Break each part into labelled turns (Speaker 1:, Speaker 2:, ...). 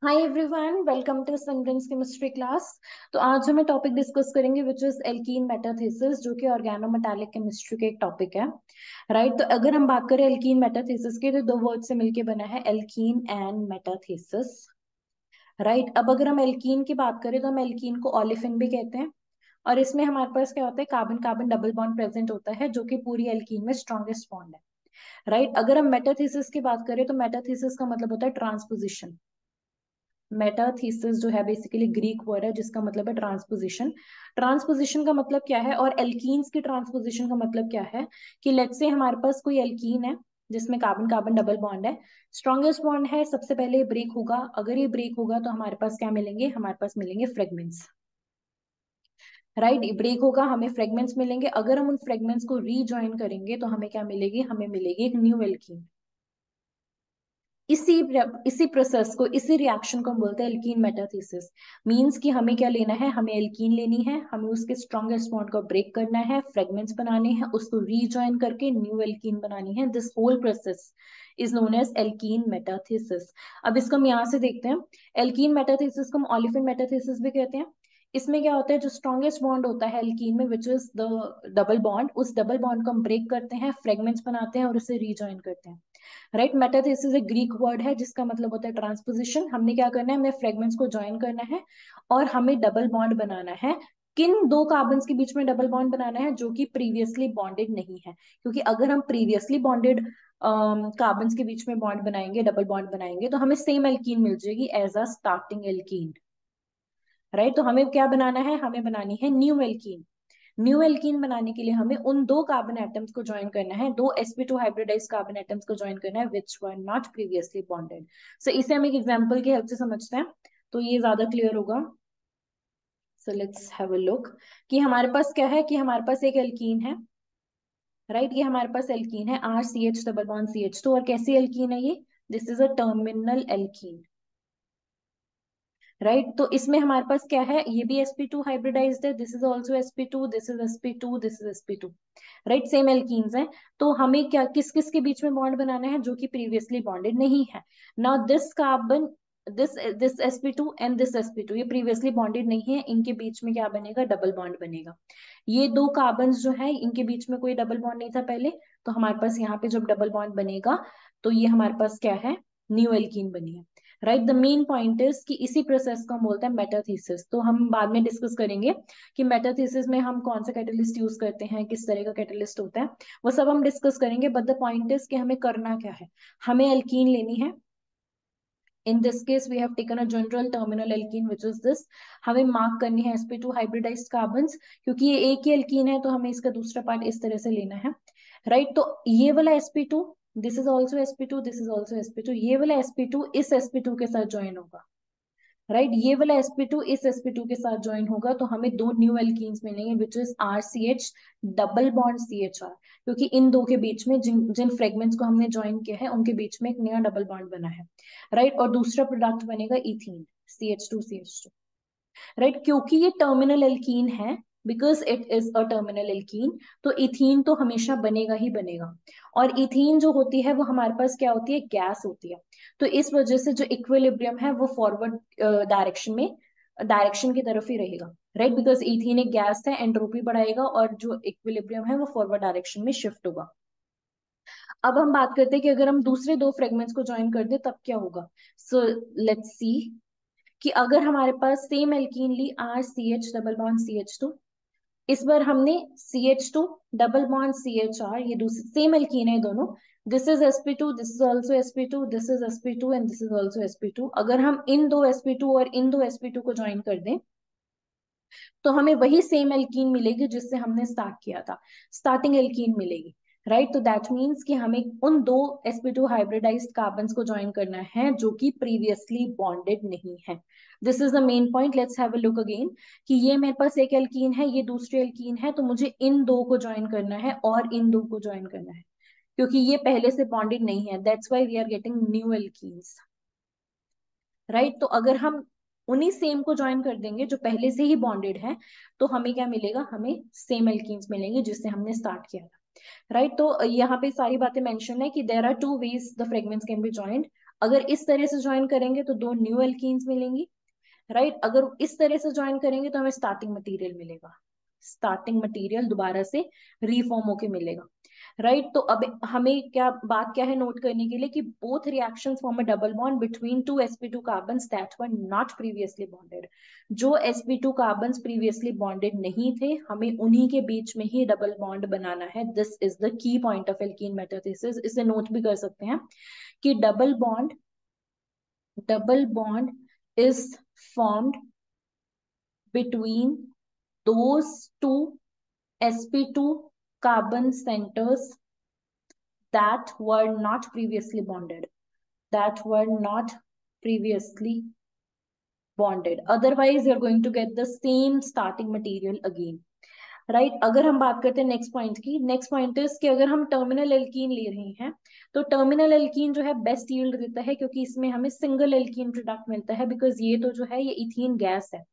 Speaker 1: Hi everyone, welcome to Simran's chemistry class. तो आज हम टॉपिक डिस्कस करेंगे विच इज एल्कीन मेटाथेसिस, जो कि ऑर्गेनोमेटालिक केमिस्ट्री का एक टॉपिक है। राइट, तो अगर हम बात करें एल्कीन मेटाथेसिस की, तो दो वर्ड से मिलके बना है एल्कीन एंड मेटाथेसिस। राइट, अब अगर हम एल्कीन की बात करें तो हम एल्कीन को ओलेफिन भी कहते हैं। और इसमें हमारे पास क्या होता है, carbon carbon double bond present होता है, जो कि पूरी एल्कीन में स्ट्रॉन्गेस्ट बॉन्ड है। राइट, अगर हम मेटाथेसिस की बात करें तो मेटाथेसिस का मतलब होता है ट्रांसपोजिशन। मेटाथीसिस जो है बेसिकली ग्रीक वर्ड है जिसका मतलब है ट्रांसपोजिशन। ट्रांसपोजिशन का मतलब क्या है और एल्कीन्स की ट्रांसपोजिशन का मतलब क्या है, कि लेट्स से हमारे पास कोई एल्कीन है जिसमें कार्बन कार्बन डबल बॉन्ड है, स्ट्रॉन्गेस्ट बॉन्ड है, सबसे पहले ये ब्रेक होगा। अगर ये ब्रेक होगा तो हमारे पास क्या मिलेंगे, हमारे पास मिलेंगे फ्रेगमेंट्स। राइट, ब्रेक होगा, हमें फ्रेगमेंट्स मिलेंगे। अगर हम उन फ्रेगमेंट्स को रीजॉइन करेंगे तो हमें क्या मिलेगी, हमें मिलेगी एक न्यू एल्कीन। इसी इसी प्रोसेस को, इसी रिएक्शन को हम बोलते हैं एल्कीन मेटाथेसिस। मींस कि हमें क्या लेना है, हमें एल्कीन लेनी है, हमें उसके स्ट्रॉन्गेस्ट बॉन्ड को ब्रेक करना है, फ्रेगमेंट्स बनाने हैं, उसको रीजॉइन करके न्यू एल्कीन बनानी है। This whole process is known as alkene metathesis. अब इसको हम यहाँ से देखते हैं। एल्कीन मेटाथेसिस को हम ओलेफिन मेटाथेसिस भी कहते हैं। इसमें क्या होता है, जो स्ट्रॉन्गेस्ट बॉन्ड होता है एल्कीन में, which is the double bond, उस डबल बॉन्ड को हम ब्रेक करते हैं, फ्रेगमेंट्स बनाते हैं और उसे रीजॉइन करते हैं। राइट, मेटाथेसिस एक ग्रीक वर्ड है जिसका मतलब होता है ट्रांसपोजिशन। हमने क्या करना है, हमें फ्रेगमेंट्स को ज्वाइन करना है और हमें डबल बॉन्ड बनाना है। किन दो कार्बन्स के बीच में डबल बॉन्ड बनाना है, जो कि प्रीवियसली बॉन्डेड नहीं है। क्योंकि अगर हम प्रीवियसली बॉन्डेड कार्बन्स के बीच में बॉन्ड बनाएंगे, डबल बॉन्ड बनाएंगे, तो हमें सेम एल्कीन मिल जाएगी as a starting alkene. Right, तो हमें क्या बनाना है, हमें बनानी है न्यू एल्कीन। न्यू एल्कीन बनाने के लिए हमें उन दो कार्बन एटम्स को ज्वाइन करना है, दो sp2 हाइब्रिडाइज्ड कार्बन एटम्स को ज्वाइन करना है विच वर नॉट प्रीवियसली बॉन्डेड। सो इसे हम एक एग्जांपल की हेल्प से समझते हैं तो ये ज्यादा क्लियर होगा। So let's have a look कि हमारे पास क्या है, कि हमारे पास एक एल्कीन है। राइट, ये हमारे पास एल्कीन है RCH डबल बॉन्ड CH2। और कैसी एल्कीन है ये, this is a terminal alkene. Right, तो इसमें हमारे पास क्या है, ये भी sp2 हाइब्रिडाइज्ड है, this is also sp2, this is sp2, this is sp2। Right, same alkenes हैं। तो हमें क्या, किस किस के बीच में बॉन्ड बनाना है, जो कि प्रीवियसली बॉन्डेड नहीं है। Now this carbon, this this sp2 and this sp2, ये प्रीवियसली बॉन्डेड नहीं है, इनके बीच में क्या बनेगा, डबल बॉन्ड बनेगा। ये दो कार्बन जो है इनके बीच में कोई डबल बॉन्ड नहीं था पहले, तो हमारे पास यहाँ पे जब डबल बॉन्ड बनेगा तो ये हमारे पास क्या है, न्यू एल्कीन बनी है। Right, the main point is कि इसी प्रोसेस को हम बोलते हैं मेटाथीसिस। तो हम बाद में डिस्कस करेंगे कि मेटाथीसिस में हम कौन सा कैटलिस्ट यूज करते हैं, किस तरह का कैटलिस्ट होता है, वो सब हम डिस्कस करेंगे। बट द पॉइंट इज कि हमें करना क्या है, हमें एल्कीन लेनी है। In this case we have taken a general terminal alkene which is this. हमें मार्क करनी है sp2 हाइब्रिडाइज्ड कार्बन्स, क्योंकि ये एक ही एल्कीन है तो हमें इसका दूसरा पार्ट इस तरह से लेना है। राइट, तो ये वाला sp2, this is also sp2, this is also sp2, ये वाला sp2 इस sp2 के साथ ज्वाइन होगा। राइट, ये वाला sp2 इस sp2 के साथ ज्वाइन होगा तो हमें दो न्यू एल्कीन्स मिलेंगे which is RCH double bond CHR। क्योंकि इन दो के बीच में जिन जिन फ्रेगमेंट्स को हमने ज्वाइन किया है उनके बीच में एक नया डबल बॉन्ड बना है। राइट, और दूसरा प्रोडक्ट बनेगा इथीन, CH2 CH2। राइट, क्योंकि ये टर्मिनल एल्कीन है, because it is a terminal alkene, तो इथीन तो हमेशा बनेगा ही बनेगा। और इथीन जो होती है वो हमारे पास क्या होती है, गैस होती है। तो इस वजह से जो इक्विलिब्रियम है वो फॉरवर्ड डायरेक्शन की तरफ ही रहेगा। राइट, बिकॉज इथीन एक गैस है, एंट्रोपी बढ़ाएगा और जो इक्विलिब्रियम है वो फॉरवर्ड डायरेक्शन में शिफ्ट होगा। अब हम बात करते हैं कि अगर हम दूसरे दो फ्रेगमेंट्स को ज्वाइन कर दे तब क्या होगा। सो लेट्स सी कि अगर हमारे पास सेम एल्कीन ली RCH डबल बॉन्ड CH2, इस बार हमने CH2 डबल बॉन्ड CHR, ये दूसरी सेम एल्कीन है दोनों, this is sp2, this is also sp2, this is sp2 and this is also sp2। अगर हम इन दो sp2 और इन दो sp2 को ज्वाइन कर दें तो हमें वही सेम एल्कीन मिलेगी जिससे हमने स्टार्ट किया था, स्टार्टिंग एल्कीन मिलेगी। राइट, तो दैट मीन्स कि हमें उन दो sp2 हाइब्रिडाइज्ड कार्बन्स को ज्वाइन करना है जो कि प्रीवियसली बॉन्डेड नहीं है। This is the main point, let's have a look again कि ये मेरे पास एक एल्कीन है, ये दूसरी एल्कीन है, तो मुझे इन दो को ज्वाइन करना है और इन दो को ज्वाइन करना है, क्योंकि ये पहले से बॉन्डेड नहीं है, that's why we are getting new alkenes. Right, तो अगर हम उन्हीं सेम को ज्वाइन कर देंगे जो पहले से ही बॉन्डेड है, तो हमें क्या मिलेगा, हमें सेम एल्कीन्स मिलेंगे जिससे हमने स्टार्ट किया था। राइट, तो यहाँ पे सारी बातें मेंशन है कि there are two ways the fragments can be joined. अगर इस तरह से ज्वाइन करेंगे तो दो न्यू एल्कीन्स मिलेंगी, राइट। अगर इस तरह से ज्वाइन करेंगे तो हमें स्टार्टिंग मटेरियल मिलेगा, स्टार्टिंग मटेरियल दोबारा से रीफॉर्म होके मिलेगा, राइट। तो अब हमें क्या बात क्या है नोट करने के लिए कि both reactions form a double bond between two sp2 carbons that were not previously bonded. जो sp2 कार्बन्स प्रीवियसली बॉन्डेड नहीं थे, हमें उन्हीं के बीच में ही डबल बॉन्ड बनाना है। This is the key point of alkene metathesis. इसे नोट भी कर सकते हैं कि double bond is formed between those two sp2 carbon centers that were not previously bonded, that were not previously bonded, otherwise you're going to get the same starting material again, right. अगर हम बात करते हैं next point की, next point is कि अगर हम terminal alkene ले रहे हैं तो टर्मिनल एल्कीन जो है बेस्ट यील्ड देता है, क्योंकि इसमें हमें सिंगल एल्कीन प्रोडक्ट मिलता है, बिकॉज ये तो जो है ये इथीन गैस है,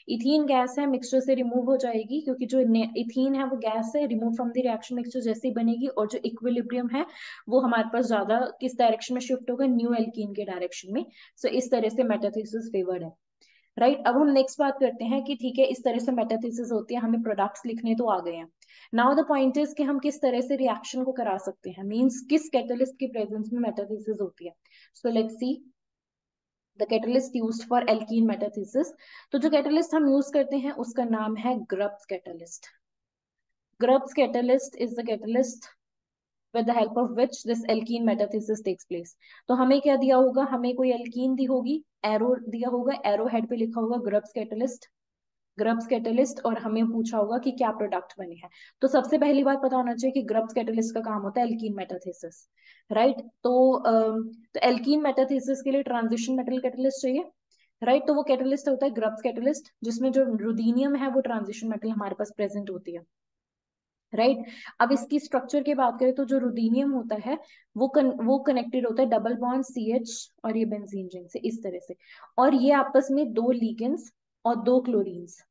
Speaker 1: इथीन गैस है, मिक्सचर से रिमूव हो जाएगी, क्योंकि जो इथीन है वो गैस है, remove from the reaction mixture जैसे ही बनेगी, और जो इक्विलिब्रियम है वो हमारे पास ज्यादा किस डायरेक्शन में शिफ्ट होगा, न्यू एल्कीन के डायरेक्शन में। सो इस तरह से मेटाथेसिस फेवर्ड है, राइट। अब हम नेक्स्ट बात करते हैं कि ठीक है इस तरह से मेटाथेसिस होती है, हमें प्रोडक्ट्स लिखने तो आ गए हैं। नाउ द पॉइंट इज कि हम किस तरह से रिएक्शन को करा सकते हैं, मींस किस कैटलिस्ट की प्रेजेंस में मेटाथेसिस होती है। So let's see the catalyst used for alkene metathesis. तो जो कैटलिस्ट हम यूज करते हैं उसका नाम है grubs catalyst. Grubs catalyst is the catalyst with the help of which this alkene metathesis takes place। तो हमें क्या दिया होगा, हमें कोई एल्कीन दी होगी, एरो दिया होगा, एरो हेड पे लिखा होगा ग्रब्स कैटलिस्ट, ग्रब्स कैटलिस्ट, और हमें पूछा होगा कि क्या प्रोडक्ट बने हैं। तो सबसे पहली बात पता होना चाहिए कि ग्रब्स कैटलिस्ट का काम होता है एल्कीन मेटाथेसिस, राइट। तो एल्कीन मेटाथेसिस के लिए ट्रांजिशन मेटल कैटलिस्ट चाहिए, राइट। तो वो कैटलिस्ट होता है ग्रब्स कैटलिस्ट, जिसमें जो रुदीनियम है वो ट्रांजिशन मेटल हमारे पास प्रेजेंट होती है, राइट। अब इसकी स्ट्रक्चर की बात करें तो जो रुदीनियम होता है वो कनेक्टेड होता है डबल बॉन्ड CH और ये बेंजीन रिंग से इस तरह से, और ये आपस में दो लिगेंड्स और दो क्लोरीन्स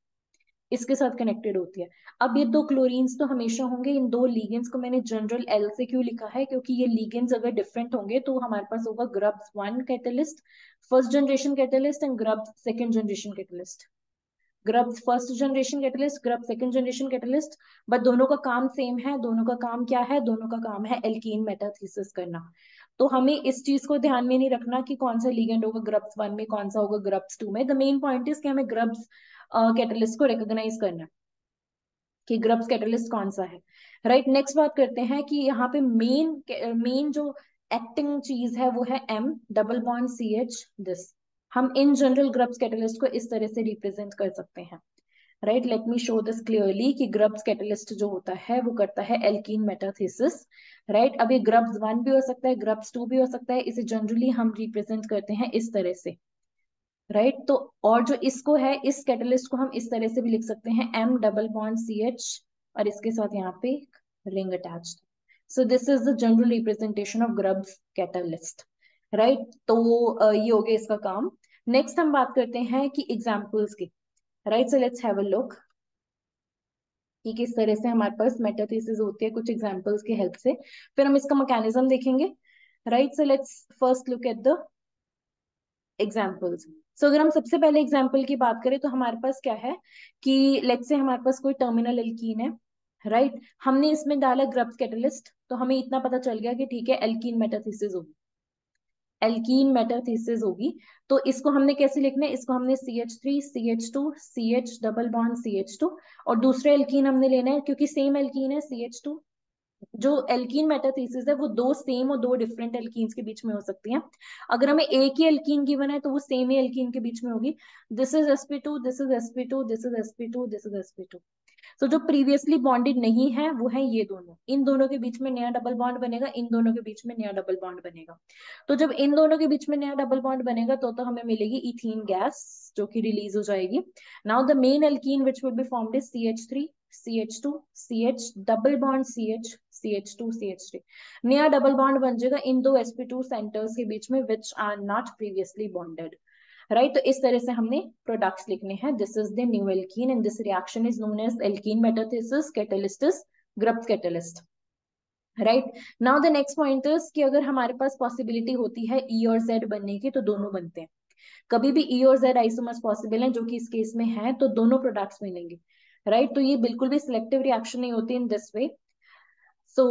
Speaker 1: इसके साथ कनेक्टेड होती है। अब ये दो क्लोरीन्स तो हमेशा होंगे, इन दो लिगेंड्स को मैंने जनरल L से क्यों लिखा है, क्योंकि ये लिगेंड्स अगर डिफरेंट होंगे तो हमारे पास होगा grubs 1 catalyst first generation catalyst and grubs second generation catalyst, grubs first generation catalyst, grub second generation catalyst, but दोनों का काम सेम है। दोनों का काम क्या है, दोनों का काम है एल्कीन मेटाथेसिस करना। तो हमें इस चीज को ध्यान में नहीं रखना कि कौन सा लिगेंड होगा ग्रब्स 1 में, कौन सा होगा ग्रब्स 2 में। द मेन पॉइंट इज कि हमें ग्रब्स कैटलिस्ट को रिकॉग्नाइज करना है कि ग्रब्स कैटलिस्ट कौन सा है, राइट। नेक्स्ट बात करते हैं कि यहाँ पे मेन मेन जो एक्टिंग चीज है वो है M double bond CH this. हम इन जनरल ग्रब्स कैटलिस्ट को इस तरह से रिप्रेजेंट कर सकते हैं, right. Let me show this clearly कि ग्रब्स कैटलिस्ट जो होता है वो करता है एल्कीन मेटाथेसिस, राइट। अब ये ग्रब्स 1 भी हो सकता है, ग्रब्स 2 भी हो सकता है, इसे जनरली हम रिप्रेजेंट करते हैं इस तरह से, राइट। तो और जो इसको है इस कैटलिस्ट को हम इस तरह से भी लिख सकते हैं M डबल बॉन्ड CH और इसके साथ यहाँ पे ring attached. So this is the general representation of grubs catalyst, right. तो ये हो गया इसका काम। नेक्स्ट हम बात करते हैं कि एग्जाम्पल्स की, right. So let's have a look कि किस तरह से हमारे पास मेटाथेसिस होती है कुछ एग्जांपल्स की हेल्प से, फिर हम इसका मैकेनिज्म देखेंगे, right. So let's first look at the examples. So अगर हम सबसे पहले एग्जांपल की बात करें तो हमारे पास क्या है कि लेट्स से हमारे पास कोई टर्मिनल एल्कीन है, राइट। हमने इसमें डाला ग्रब्स कैटलिस्ट, तो हमें इतना पता चल गया कि ठीक है एल्कीन मेटाथेसिस होगी, एल्कीन मेटाथेसिस होगी। तो इसको हमने कैसे लिखना है, इसको हमने CH3 CH2 CH double bond CH2, और दूसरा एल्कीन हमने लेना है क्योंकि सेम एल्कीन है CH2। जो एल्कीन मेटाथेसिस है वो दो सेम और दो डिफरेंट एल्कीन्स के बीच में हो सकती हैं। अगर हमें एक ही एल्कीन गिवन है तो वो सेम ही एल्कीन के बीच में होगी। This is sp2, this is sp2, this is sp2, this is sp2। तो जो प्रीवियसली बॉन्डेड नहीं है वो है ये दोनों, इन दोनों के बीच में नया डबल बॉन्ड बनेगा, इन दोनों के बीच में नया डबल बॉन्ड बनेगा। तो जब इन दोनों के बीच में नया डबल बॉन्ड बनेगा तो हमें मिलेगी इथीन गैस जो कि रिलीज हो जाएगी। Now the main alkene which will be formed is CH3 CH2 CH double bond CH CH2 CH3। नया डबल बॉन्ड बन जाएगा इन दो sp2 सेंटर्स के बीच में which are not previously bonded, right. तो इस तरह से हमने प्रोडक्ट्स लिखने हैं। This is the new alkene and this reaction is known as alkene metathesis catalyst is Grubbs catalyst. Right. Now the next point is कि अगर हमारे पास पॉसिबिलिटी होती है ई और जेड बनने की तो दोनों बनते हैं। कभी भी ई और जेड आइसोमर्स पॉसिबल हैं, जो कि इस केस में है, तो दोनों प्रोडक्ट्स मिलेंगे। राइट, तो ये बिल्कुल भी सिलेक्टिव रिएक्शन नहीं होती in this way. So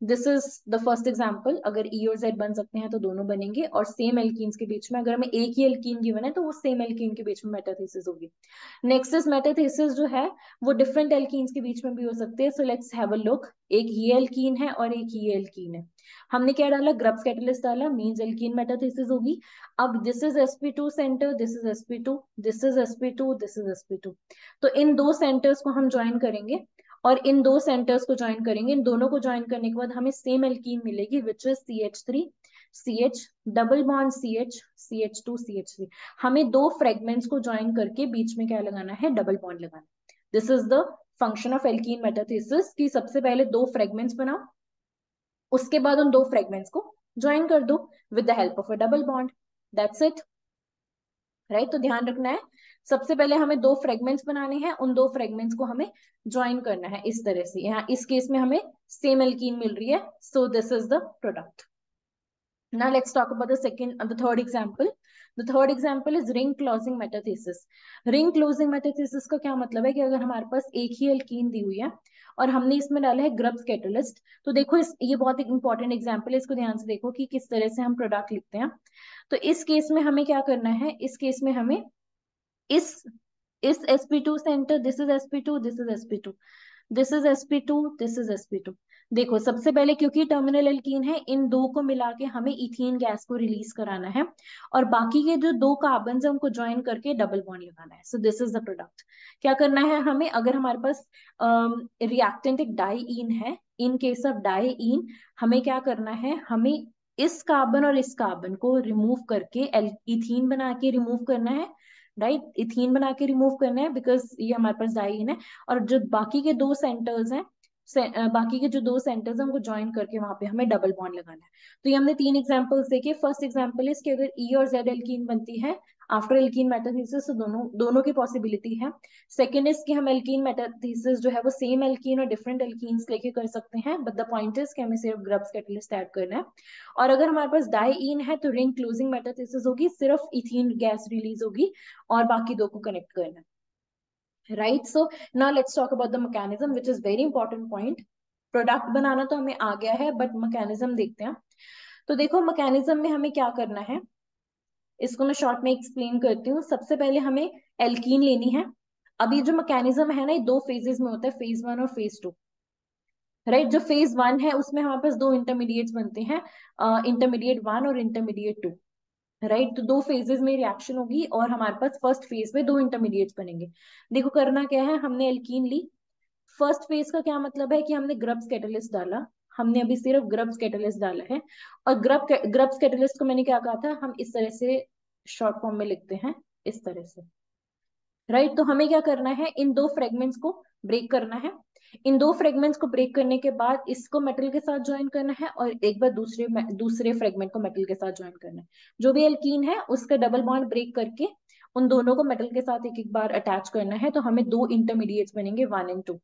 Speaker 1: this is the first example, अगर ई और जेड बन सकते हैं तो दोनों बनेंगे, और सेम एल्कीन्स के बीच में अगर हमें एक ही एल्कीन गिवन है तो वो सेम एल्कीन के बीच में मेटाथेसिस होगी। नेक्स्ट इज मेटाथेसिस जो है वो डिफरेंट एल्कीन्स के बीच में भी हो सकते हैं। So let's have a look. एक ये एल्कीन है और एक ये एल्कीन है। हमने क्या डाला, ग्रब्स कैटलिस्ट डाला, मींस एल्कीन मेटाथेसिस होगी। अब this is sp2 centre, this is sp2, this is sp2, this is sp2। तो इन दो सेंटर्स को हम ज्वाइन करेंगे, और इन दो सेंटर्स को ज्वाइन करेंगे। इन दोनों को ज्वाइन करने के बाद हमें सेम एल्कीन मिलेगी, which is CH3 CH double bond CH CH2 CH3। हमें दो फ्रेगमेंट्स को ज्वाइन करके बीच में क्या लगाना है, डबल बॉन्ड लगाना है। This is the function of alkene metathesis, कि सबसे पहले दो फ्रेगमेंट्स बनाओ, उसके बाद उन दो फ्रेगमेंट्स को ज्वाइन कर दो with the help of a double bond. That's it. Right, तो ध्यान रखना है, सबसे पहले हमें दो फ्रेगमेंट्स बनाने हैं, उन दो फ्रेगमेंट्स को हमें ज्वाइन करना है इस तरह से। यहाँ इस केस में हमें सेम एल्कीन मिल रही है, so this is the product. Now let's talk about the third example. The third example is ring closing metathesis. Ring closing metathesis का क्या मतलब है कि अगर हमारे पास एक ही एल्कीन दी हुई है और हमने इसमें डाला है ग्रब्स कैटलिस्ट, तो देखो ये बहुत एक इंपॉर्टेंट एग्जांपल है, इसको ध्यान से देखो कि किस तरह से हम प्रोडक्ट लिखते हैं। तो इस केस में हमें क्या करना है, इस केस में हमें इस इस sp2 centre, this is sp2, this is sp2, this is sp2, this is sp2। देखो सबसे पहले क्योंकि टर्मिनल एल्कीन है, इन दो को मिला के हमें इथीन गैस को रिलीज कराना है, और बाकी के जो दो कार्बन है उनको ज्वाइन करके डबल बॉन्ड लगाना है। So this is the product. क्या करना है हमें, अगर हमारे पास रिएक्टेंट एक डाईईन है, इन केस ऑफ डाईईन हमें क्या करना है, हमें इस कार्बन और इस कार्बन को रिमूव करके इथीन बना के रिमूव करना है। राइट, इथीन बना के रिमूव करना है, बिकॉज ये हमारे पास डाईईन है। और जो बाकी के दो सेंटर्स हैं, बाकी के जो दो सेंटर्स हैं उनको ज्वाइन करके वहां पे हमें डबल बॉन्ड लगाना है। तो ये हमने तीन एग्जांपल्स देखे। फर्स्ट एग्जांपल इज कि अगर ई और जेड एल्कीन बनती है आफ्टर एल्कीन मेटाथेसिस, तो दोनों दोनों की पॉसिबिलिटी है। सेकंड इज कि हम एल्कीन मेटाथेसिस जो है वो सेम एल्कीन और डिफरेंट एल्कीन्स लेके कर सकते हैं, बट द पॉइंट इज कि हमें सिर्फ ग्रब्स कैटलिस्ट ऐड करना है। और अगर हमारे पास डाईईन है तो रिंग क्लोजिंग मेटाथेसिस होगी, सिर्फ इथीन गैस रिलीज होगी और बाकी दो को कनेक्ट करना है। Right, so now let's talk about the mechanism, which is very important point. Product बनाना तो हमें आ गया है, बट मैकेनिज्म देखते हैं। तो देखो मैकेनिज्म में हमें क्या करना है, इसको मैं शॉर्ट में एक्सप्लेन करती हूँ। सबसे पहले हमें एल्कीन लेनी है। अभी जो मैकेनिज्म है ना, ये दो फेजेस में होता है, फेज वन और फेज टू। राइट, जो फेज वन है उसमें हमारे पास दो इंटरमीडिएट्स बनते हैं, इंटरमीडिएट वन और इंटरमीडिएट टू। राइट, तो दो फेजेस में रिएक्शन होगी और हमारे पास फर्स्ट फेज में दो इंटरमीडिएट्स बनेंगे। देखो करना क्या है, हमने एल्कीन ली। फर्स्ट फेज का क्या मतलब है कि हमने ग्रब्स कैटलिस्ट डाला, हमने अभी सिर्फ ग्रब्स कैटलिस्ट डाला है। और ग्रब्स कैटलिस्ट को मैंने क्या कहा था, हम इस तरह से शॉर्ट फॉर्म में लिखते हैं, इस तरह से। राइट, तो हमें क्या करना है, इन दो फ्रेगमेंट्स को ब्रेक करना है। इन दो फ्रेगमेंट्स को ब्रेक करने के बाद इसको मेटल के साथ ज्वाइन करना है, और एक बार दूसरे दूसरे फ्रेगमेंट को मेटल के साथ ज्वाइन करना है। जो भी एल्कीन है उसका डबल बॉन्ड ब्रेक करके उन दोनों को मेटल के साथ एक एक बार अटैच करना है, तो हमें दो इंटरमीडिएट्स बनेंगे, वन एंड टू।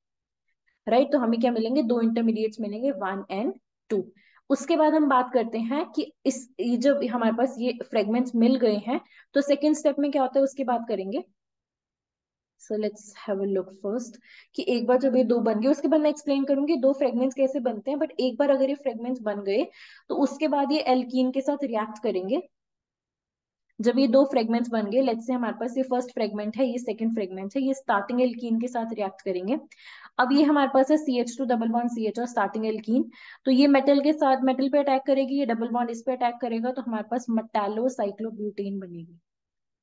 Speaker 1: राइट, तो हमें क्या मिलेंगे, दो इंटरमीडिएट्स मिलेंगे, वन एंड टू। उसके बाद हम बात करते हैं कि ये जब हमारे पास ये फ्रेगमेंट्स मिल गए हैं, तो सेकेंड स्टेप में क्या होता है उसकी बात करेंगे। So let's have a look first, कि एक बार जब ये दो बन गए उसके बाद मैं एक्सप्लेन करूंगी दो फ्रेगमेंट्स कैसे बनते हैं, बट एक बार अगर ये फ्रेगमेंट्स बन गए तो उसके बाद ये एल्कीन के साथ रिएक्ट करेंगे। जब ये दो फ्रेगमेंट्स बन गए, लेट्स से हमारे पास ये फर्स्ट फ्रेगमेंट है, ये सेकंड फ्रेगमेंट है, ये स्टार्टिंग एल्कीन के साथ रिएक्ट करेंगे। अब ये हमारे पास है CH2 डबल बॉन्ड CH और स्टार्टिंग एल्कीन, तो ये मेटल के साथ मेटल पे अटैक करेगी, ये डबल बॉन्ड इस पे अटैक करेगा, तो हमारे पास मटैलो साइक्लोब्यूटेन बनेगी।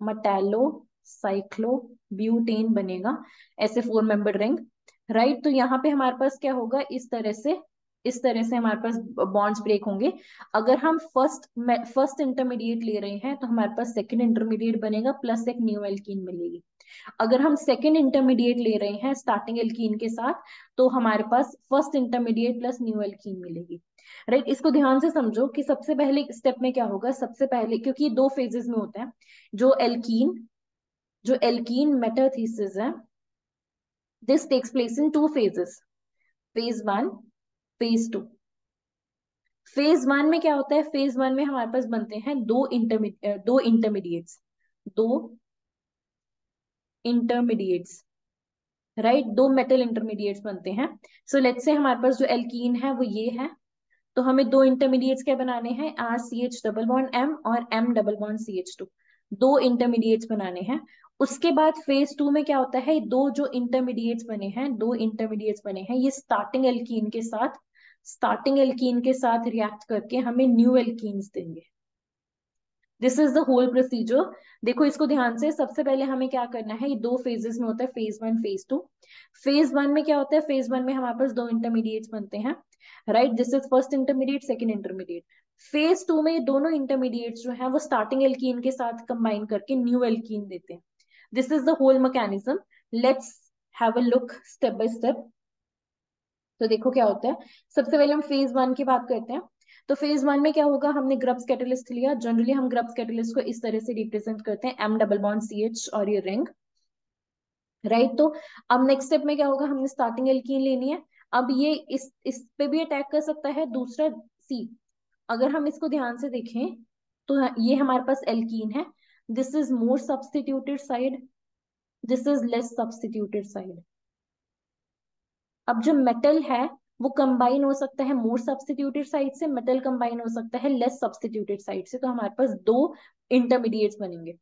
Speaker 1: मटैलो साइक्लोब्यूटेन बनेगा, ऐसे फोर मेंबर रिंग। राइट, तो यहाँ पे हमारे पास क्या होगा, इस तरह से हमारे पास बॉन्ड्स ब्रेक होंगे। अगर हम फर्स्ट इंटरमीडिएट ले रहे हैं तो हमारे पास सेकंड इंटरमीडिएट बनेगा, प्लस एक न्यू एल्कीन मिलेगी। अगर हम सेकंड इंटरमीडिएट ले रहे हैं स्टार्टिंग एल्कीन के साथ, तो हमारे पास first intermediate plus new alkene मिलेगी। राइट, इसको ध्यान से समझो कि सबसे पहले स्टेप में क्या होगा, सबसे पहले क्योंकि ये दो फेजेस में होता है, जो एल्कीन जो एल्कीन मेटाथीसिस है, this takes place in two phases, phase one, phase two. Phase one में क्या होता है, फेज वन में हमारे पास बनते हैं दो इंटरमीडिएट्स, दो इंटरमीडिएट्स, राइट, दो मेटल इंटरमीडिएट्स बनते हैं। सो लेट्स से हमारे पास जो एल्कीन है वो ये है, तो हमें दो इंटरमीडिएट्स क्या बनाने हैं, R C H double bond M और M double bond C H two, दो इंटरमीडिएट्स बनाने हैं। उसके बाद फेज टू में क्या होता है, दो जो इंटरमीडिएट्स बने हैं, दो इंटरमीडिएट्स बने हैं, ये स्टार्टिंग एल्कीन के साथ रिएक्ट करके हमें न्यू एल्कीन्स देंगे। This is the whole procedure. देखो इसको ध्यान से, सबसे पहले हमें क्या करना है, ये दो फेजेस में होता है, phase one phase two. Phase one में क्या होता है, फेज वन में हमारे पास दो इंटरमीडिएट्स बनते हैं, right, this is first intermediate second intermediate. Phase two में ये दोनों इंटरमीडिएट्स जो है वो स्टार्टिंग एल्कीन के साथ कंबाइन करके न्यू एल्कीन देते हैं। This is the whole mechanism. Let's have a look step by step. तो देखो क्या होता है, सबसे पहले हम फेज वन की बात करते हैं। तो फेज वन में क्या होगा, हमने ग्रब्स कैटलिस्ट लिया, जनरली हम ग्रब्स कैटलिस्ट को इस तरह से रिप्रेजेंट करते हैं, M double bond C H और ये रिंग, राइट। तो अब नेक्स्ट स्टेप में क्या होगा, हमने स्टार्टिंग एल्कीन लेनी है। अब ये इस पे भी अटैक कर सकता है, दूसरा सी, अगर हम इसको ध्यान से देखें तो ये हमारे पास एल्कीन है, this is more substituted side, this is less substituted side. अब जो मेटल है वो कंबाइन हो सकता है मोर सब्स्टिट्यूटेड साइड से, मेटल कंबाइन हो सकता है लेस सब्स्टिट्यूटेड साइड से, तो हमारे पास दो इंटरमीडिएट्स बनेंगे,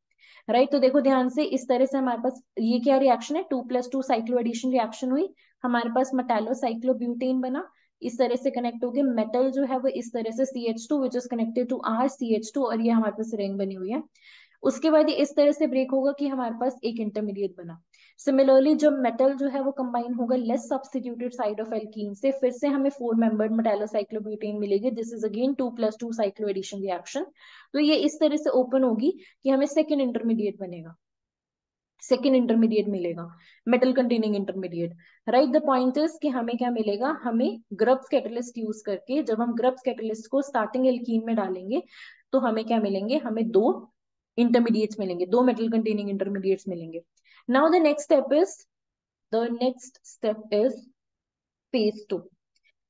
Speaker 1: राइट। तो देखो ध्यान से, इस तरह से हमारे पास ये क्या रिएक्शन है, 2+2 साइक्लो एडिशन रिएक्शन हुई, हमारे पास मेटालो साइक्लोब्यूटेन बना, इस तरह से कनेक्ट हो गए, मेटल जो है वो इस तरह से CH2 which is connected to R CH2, और ये हमारे पास रिंग बनी हुई है। उसके बाद ये इस तरह से ब्रेक होगा कि हमारे पास एक इंटरमीडिएट बना। सिमिलरली जब मेटल जो है वो कंबाइन होगा less substituted side of alkene से, फिर से हमें 4 मेंबर्ड मेटालोसाइक्लोब्यूटेन मिलेगी, this is again 2+2 cyclo addition reaction. तो ये इस तरह से ओपन होगी कि हमें सेकेंड इंटरमीडिएट बनेगा, सेकेंड इंटरमीडिएट मिलेगा, metal containing intermediate, right. The point is कि हमें क्या मिलेगा, हमें ग्रब्स कैटलिस्ट यूज करके, जब हम ग्रब्स कैटलिस्ट को स्टार्टिंग एल्कीन में डालेंगे तो हमें क्या मिलेंगे, हमें दो इंटरमीडिएट्स मिलेंगे, दो मेटल कंटेनिंग इंटरमीडिएट्स मिलेंगे। Now the next step is phase two.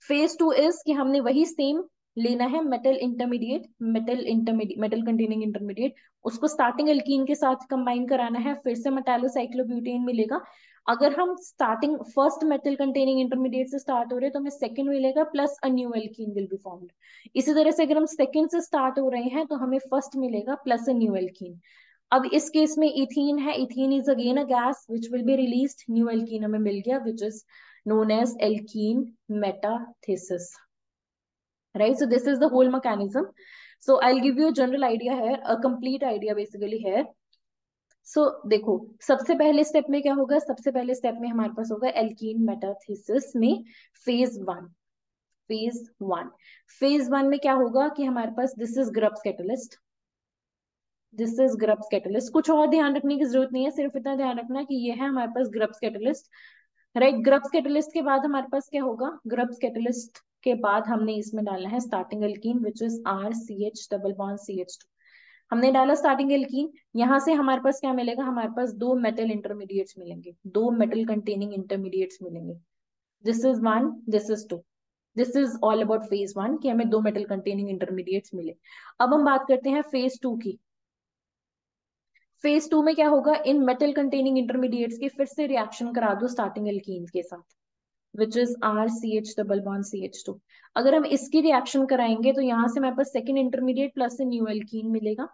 Speaker 1: Phase two is कि हमने वही सेम लेना है, मेटल कंटेनिंग इंटरमीडिएट, उसको स्टार्टिंग एल्कीन के साथ कंबाइन कराना है, फिर से मेटालोसाइक्लोब्यूटेन मिलेगा। अगर हम starting first metal containing intermediate से स्टार्ट हो रहे हैं तो हमें सेकंड मिलेगा plus a new alkene will be formed. इसी तरह से अगर हम सेकंड से स्टार्ट हो रहे हैं तो हमें फर्स्ट मिलेगा प्लस अ न्यू एल्कीन। अब इस केस में इथीन है, ethene is again a gas which will be released, new alkene हमें मिल गया which is known as alkene metathesis, right? So this is the whole mechanism. So I'll give you a general idea here, a complete idea basically here. So देखो सबसे पहले step में क्या होगा, सबसे पहले स्टेप में हमारे पास होगा एल्कीन मेटाथेसिस में phase one. Phase one phase one में क्या होगा कि हमारे पास this is Grubbs catalyst, this is Grubbs catalyst, कुछ और ध्यान रखने की जरूरत नहीं है, सिर्फ इतना ध्यान रखना कि ये है हमारे पास Grubbs catalyst, right. Grubbs catalyst के बाद हमारे पास क्या होगा, ग्रब्स कैटलिस्ट के बाद हमने इसमें डालना है starting alkene which is R C H double bond C H two. हमने डाला स्टार्टिंग एल्कीन, यहां से हमारे पास क्या मिलेगा, हमारे पास दो मेटल इंटरमीडिएट्स मिलेंगे, दो मेटल कंटेनिंग इंटरमीडिएट्स मिलेंगे, this is one, this is two. This is all about phase one कि हमें दो मेटल कंटेनिंग इंटरमीडिएट्स मिले। अब हम बात करते हैं फेज टू की। फेज टू में क्या होगा, इन मेटल कंटेनिंग इंटरमीडिएट्स की फिर से रिएक्शन करा दो स्टार्टिंग एल्कीन के साथ, which is R C H double bond C H two. अगर हम इसकी रिएक्शन कराएंगे तो यहाँ से हमारे पास second intermediate plus new alkene मिलेगा,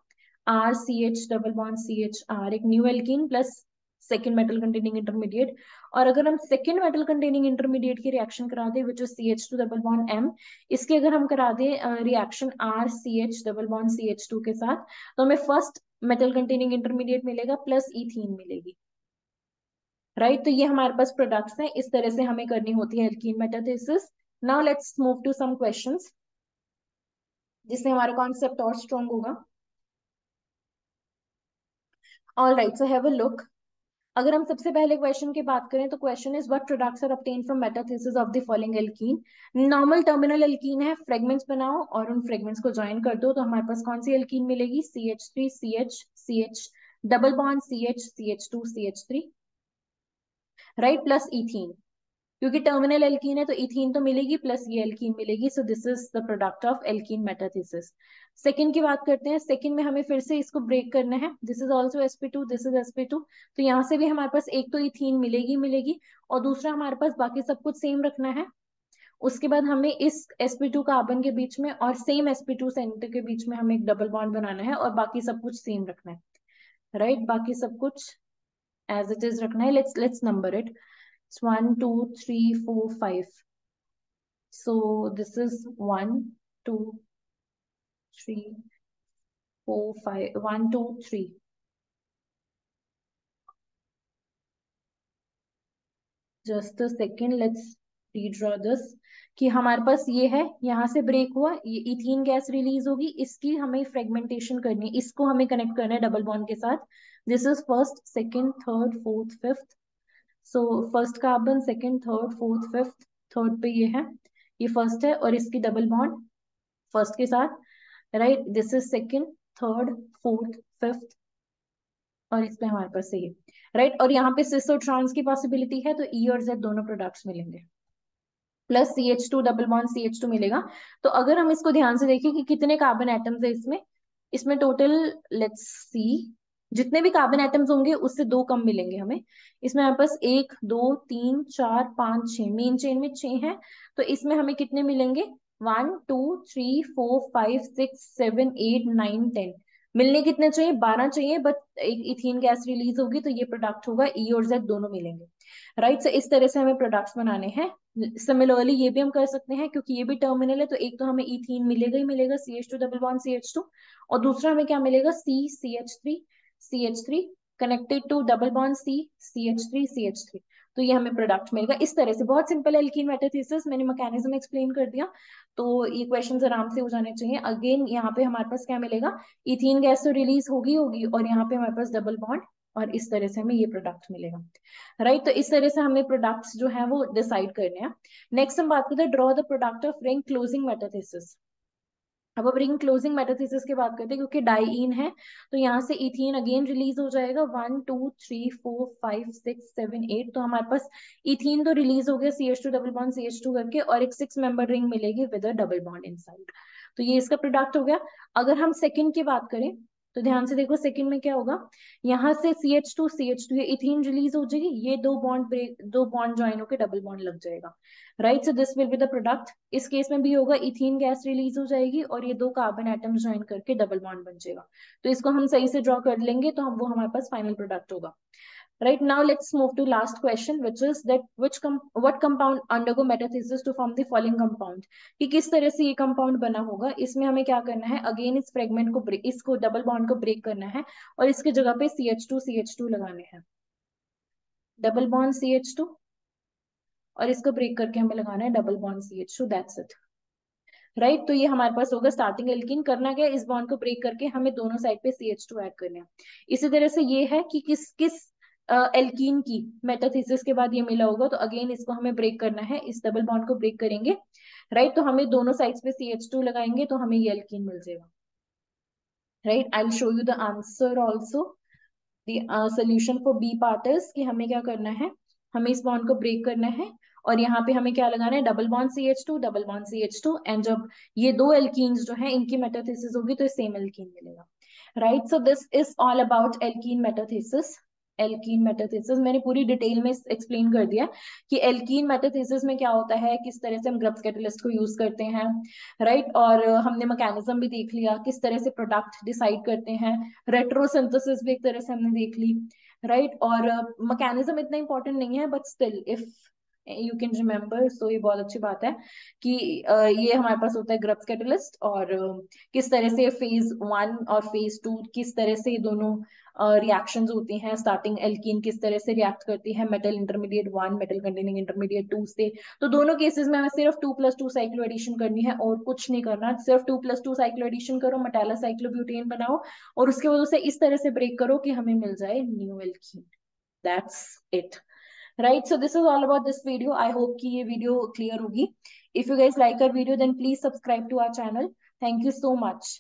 Speaker 1: R C H double bond C H R, एक new alkene plus second metal containing intermediate. और अगर हम सेकेंड मेटल कंटेनिंग इंटरमीडिएट की रिएक्शन करा दे which is C H two double bond M, इसके अगर हम करा दे reaction R C H double bond C H two के साथ, तो हमें फर्स्ट मेटल कंटेनिंग इंटरमीडिएट मिलेगा प्लस इथीन मिलेगी, राइट। तो ये हमारे पास प्रोडक्ट्स हैं, इस तरह से हमें करनी होती है alkene metathesis. Now let's move to some questions जिससे हमारा कॉन्सेप्ट और स्ट्रॉन्ग होगा। All right, so have a look. अगर हम सबसे पहले क्वेश्चन की बात करें तो question is what products are obtain from metathesis of the following alkene. Normal terminal alkene है, फ्रेगमेंट्स बनाओ और उन फ्रेगमेंट्स को ज्वाइन कर दो, तो हमारे पास कौन सी एल्कीन मिलेगी, CH3 CH CH double bond CH CH2 CH3, right, plus ethene, क्योंकि टर्मिनल एल्कीन है तो इथीन तो मिलेगी प्लस ये एल्कीन मिलेगी, so this is the product of alkene metathesis. Second की बात करते हैं, सेकंड में हमें फिर से इसको ब्रेक करना है, this is also sp2, this is sp2, तो यहाँ से भी हमारे पास एक तो इथीन मिलेगी मिलेगी और दूसरा हमारे पास बाकी सब कुछ सेम रखना है। उसके बाद हमें इस sp2 कार्बन के बीच में और सेम sp2 सेंटर के बीच में हमें एक डबल बॉन्ड बनाना है और बाकी सब कुछ सेम रखना है, राइट बाकी सब कुछ एज इट इज रखना है। Let's number it, 1 2 3 4 5, so this is 1 2 3 4 5, 1 2 3, just a second, let's redraw this, कि हमारे पास ये है, यहाँ से ब्रेक हुआ, ये इथीन गैस रिलीज होगी, इसकी हमें फ्रेगमेंटेशन करनी है, इसको हमें कनेक्ट करना है डबल बॉन्ड के साथ। This is first second third fourth fifth, so first carbon second third fourth fifth, third पे ये है, ये फर्स्ट है और इसकी डबल बॉन्ड फर्स्ट के साथ, right this is second third fourth fifth और इस पे हमारे पास सही है, राइट और यहाँ पे सिस और ट्रांस की पॉसिबिलिटी है तो ई और जेड दोनों प्रोडक्ट्स मिलेंगे, plus CH2 double bond CH2 मिलेगा। तो अगर हम इसको ध्यान से देखें कि कितने कार्बन एटम्स है इसमें, इसमें टोटल लेट्स सी, जितने भी कार्बन एटम्स होंगे उससे दो कम मिलेंगे हमें। इसमें हमारे पास 1 2 3 4 5 6, मेन चेन में 6 है, तो इसमें हमें कितने मिलेंगे, 1 2 3 4 5 6 7 8 9 10, मिलने कितने चाहिए, 12 चाहिए, बट एक इथीन गैस रिलीज होगी तो ये प्रोडक्ट होगा, ई और जेड दोनों मिलेंगे, राइट। सो इस तरह से हमें प्रोडक्ट्स बनाने हैं। सिमिलरली ये भी हम कर सकते हैं, क्योंकि ये भी टर्मिनल है तो एक तो हमें इथीन मिलेगा ही मिलेगा, CH2 डबल बॉन्ड CH2, और दूसरा हमें क्या मिलेगा, CH3 connected to double bond CH3 तो ये हमें प्रोडक्ट मिलेगा। इस तरह से बहुत सिंपल एल्कीन मेटाथेसिस, मैंने मैकेनिज्म एक्सप्लेन कर दिया, तो ये क्वेश्चंस आराम से हो जाने चाहिए। अगेन यहाँ पे हमारे पास क्या मिलेगा, इथीन गैस तो रिलीज होगी होगी और यहाँ पे हमारे पास डबल बॉन्ड, और इस तरह से हमें ये प्रोडक्ट मिलेगा, राइट। तो इस तरह से हमें प्रोडक्ट्स जो है वो डिसाइड करने हैं। नेक्स्ट हम बात करते हैं draw the product of ring closing metathesis. अब रिंग क्लोजिंग मेटाथेसिस की बात करते हैं, क्योंकि डाइईन है तो यहाँ से इथीन अगेन रिलीज हो जाएगा, 1 2 3 4 5 6 7 8, तो हमारे पास इथीन तो रिलीज हो गया CH2 डबल बॉन्ड CH2 करके, और एक 6 मेंबर रिंग मिलेगी with a double bond inside, तो ये इसका प्रोडक्ट हो गया। अगर हम सेकंड की बात करें तो ध्यान से देखो, सेकंड में क्या होगा, यहाँ से CH2 ये इथीन रिलीज हो जाएगी, ये दो बॉन्ड ज्वाइन होकर डबल बॉन्ड लग जाएगा, right. So this will be the product. इस केस में भी होगा, इथीन गैस रिलीज हो जाएगी और ये दो कार्बन एटम्स ज्वाइन करके डबल बॉन्ड बन जाएगा, तो इसको हम सही से ड्रॉ कर लेंगे तो हम वो हमारे पास फाइनल प्रोडक्ट होगा, right। Now let's move to last question, which is that what compound undergo metathesis to form the following compound, कि किस तरह से ये कंपाउंड बना होगा। इसमें हमें क्या करना है, अगेन इस फ्रेगमेंट को ब्रेक, इसको डबल बॉन्ड को ब्रेक करना है और इसके जगह पे CH2 लगाने हैं, डबल बॉन्ड CH2, और इसको ब्रेक करके हमें लगाना है double bond CH2, that's it, right. तो ये हमारे पास होगा स्टार्टिंग एल्कीन। करना क्या है, इस बॉन्ड को ब्रेक करके हमें दोनों साइड पे CH2 ऐड करने हैं। इसी तरह से ये है कि किस किस एल्कीन की मेटाथेसिस के बाद ये मिला होगा, तो अगेन इसको हमें ब्रेक करना है, इस डबल बॉन्ड को ब्रेक करेंगे, राइट। तो हमें दोनों साइड्स पे CH2 लगाएंगे तो हमें ये एल्कीन मिल जाएगा, right. I will show you the answer also. The solution for B part is कि हमें क्या करना है, हमें इस बॉन्ड को ब्रेक करना है और यहाँ पे हमें क्या लगाना है, double bond CH2 double bond CH2, and जब ये दो एल्कीन्स जो है इनकी मेटाथेसिस होगी तो सेम एल्कीन मिलेगा, right. So this is all about alkene metathesis. Alkene metathesis मैंने पूरी डिटेल में एक्सप्लेन कर दिया कि एल्कीन मेटाथेसिस में क्या होता है, किस तरह से हम ग्रब्स कैटलिस्ट को यूज करते हैं, राइट। और हमने मैकेनिज्म भी देख लिया, किस तरह से प्रोडक्ट डिसाइड करते हैं, रेट्रोसिंथेसिस भी एक तरह से हमने देख ली, राइट। और मैकेनिज्म इतना इंपॉर्टेंट नहीं है, but still if you can remember, so ये बहुत अच्छी बात है कि ये हमारे पास होता है ग्रब्स कैटलिस्ट, और किस तरह से फेज 1 और फेज 2 किस तरह से दोनों रिएक्शंस होती हैं, स्टार्टिंग एल्कीन किस तरह से रिएक्ट करती है metal intermediate 1 metal containing intermediate 2 से। तो दोनों केसेस में हमें सिर्फ 2+2 साइक्लो एडिशन करनी है और कुछ नहीं करना, सिर्फ 2+2 साइक्लो एडिशन करो, मेटाला साइक्लोब्यूटेन बनाओ और उसके बाद उसे इस तरह से ब्रेक करो कि हमें मिल जाए new alkene, that's it, right। So this is all about this video. I hope कि ये video clear होगी। If you guys like our video then please subscribe to our channel. Thank you so much.